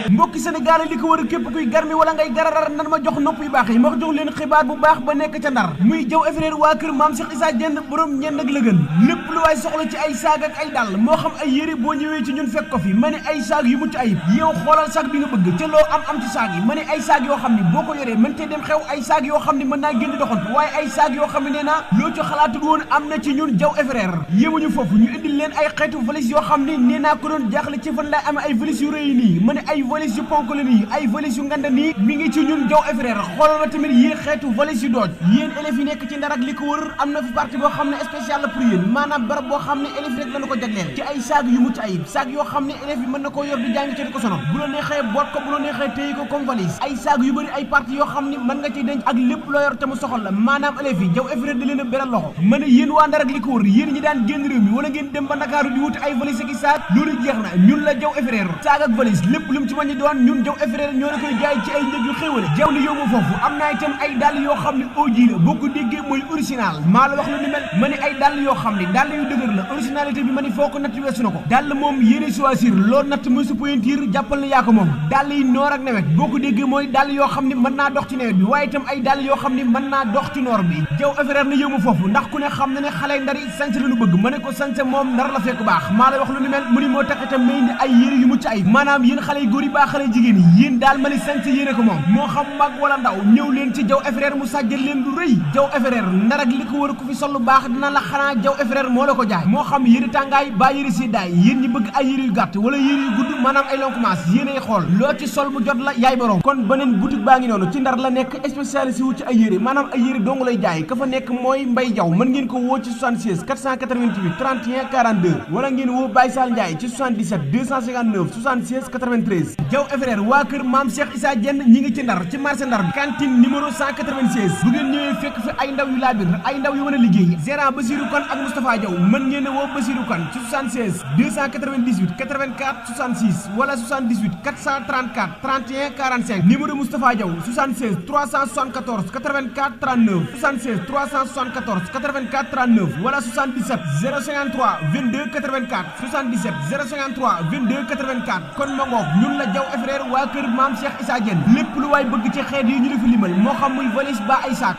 mbokki Sénégal li ko war a képp kuy garmi wala ngay gararar nan ma jox nopp yu baax yi ma jox leen xibaar bu baax ba nekk ca Ndar muy Diaw et Frères waa kër Maam Cheikh Issa Diène borom ñenn ak lëgën lépp lu waay soxla ci ay saag ak ay dàll moo xam ay yére boo ñëwee ci ñun fekk ko fi ma ne ay saag yu mucc ayib yow xoolal saag bi nga bëgg te loo am ci saag yi ma ne ay saag yoo xam ne boo ko yoree mën te dem xew ay saag yoo xam ne mën naa génn doxantu waaye ay saag yoo xam ne nee naa loo ci xalaatul woon am na ci ñun Diaw et Frères yémuñu foofu ñu indil leen ay xeetu valise yoo xam ne nee naa ko doon jaaxle ci fan lay amee ay valise yu rëy nii ma ne ay valise yu ponk la nii ay valise yu nganda nii mi ngi ci ñun Diaw et Frères xoolal ma tamit yéen xeetu valise yu dooj yéen élèves yi nekk ci Ndar ak li ko wër am na fi partie boo xam ne spécial la pour yéen maanaam barab boo xam ne élèves rek lañu ko jagleel ci ay saag yu mucc ayib saag yoo xam ne élèves yi mën na koo yor di jàng ci di ko sonal bu la neexee boot ko bu la neexee téye ko comme valise ay saag yu bëri ay partie yoo xam ne mën nga ci denc ak lépp loo yor te mu soxal la maanaam élèves yi Diaw et Frères da leen a beral loxo ma ne yéen waa Ndar ak li ko wër yéen ñi daan génn réew mi wala ngeen dem ba Ndakaaru di wuti ay valise ak i saag loolu jeex na ñun la Diaw et Frères saag ak valise lépp lu mu ci mën ñi doon ñun Diaw et Frères ñoo la koy jaay ci ay njëg yu xéwale Diaw ni yóbbu foofu am naa itam ay dàll yoo xam ne OG la boo ko déggee mooy original maa la wax lu ni mel ma ne ay dàll yoo xam ne dàll yu dëgër la originalité bi ma ni foo ko natt weesu na ko dàll moom yéene choisir loo natt muy su pointure jàppal na yaa ko moom dàll yi noor ak nawet boo ko déggee mooy dàll yoo xam ne mën naa dox ci nawet bi waaye itam ay dàll yoo xam ne mën naa dox ci noor bi Diaw et Frères na yóbbu foofu ndax ku ne xam na ne xale Ndar yi sañse la ñu bëgg ma ne ko sañse moom Ndar la fekk baax maa la wax lu ni mel mu ni moo tax itam may indi ay yére yu mucc ay maanaam yéen xale yu góor yi baa xale jigéen yi yéen daal ma ni sañse yéene ko moom moo xam mag wala ndaw ñëw leen ci Diaw et Frères mu sàjjal leen lu rëy Diaw et Frères Ndar ak li ko wër ku fi sol lu baax dina la xanaa Diaw et Frères moo la ko jaay moo xam yére tàngaay baa yére seddaay yéen ñi bëgg ay yére yu gàtt wala yére yu gudd maanaam ay lonkumaas yéenay xool loo ci sol mu jot la yaay borom kon beneen boutique baa ngi noonu ci Ndar la nekk spécialisé wu ci ay yére maanaam ay yére dong lay jaay ka fa nekk mooy Mbaye Diaw mën ngeen ko woo ci 76 488 31 42 wala ngeen woo Baye Sall Ndiaye ci 77 259 76 93 Diaw et Frères waa kër Maam Cheikh Issa Diène ñi ngi ci Ndar ci marché Ndar bi cantine numéro 196 bu ngeen ñëwee fekk fi ay ndaw yu laabir ay ndaw yu mën a liggéey gérant Basirou Kane ak Moustapha Diaw mën ngeen a woo Basirou Kane ci 76 298 84 66 wala 78 434 31 45 numéro Moustapha Diaw 76 374 84 39 76 374 84 39 wala 77 053 22 84 77 053 22 84 kon ma ngoog ñun la Diaw et Frères waa kër Maam Cheikh Issa Diène lépp lu waay bëgg ci xeet yi ñu la fi limal moo xam muy valise ba ay saak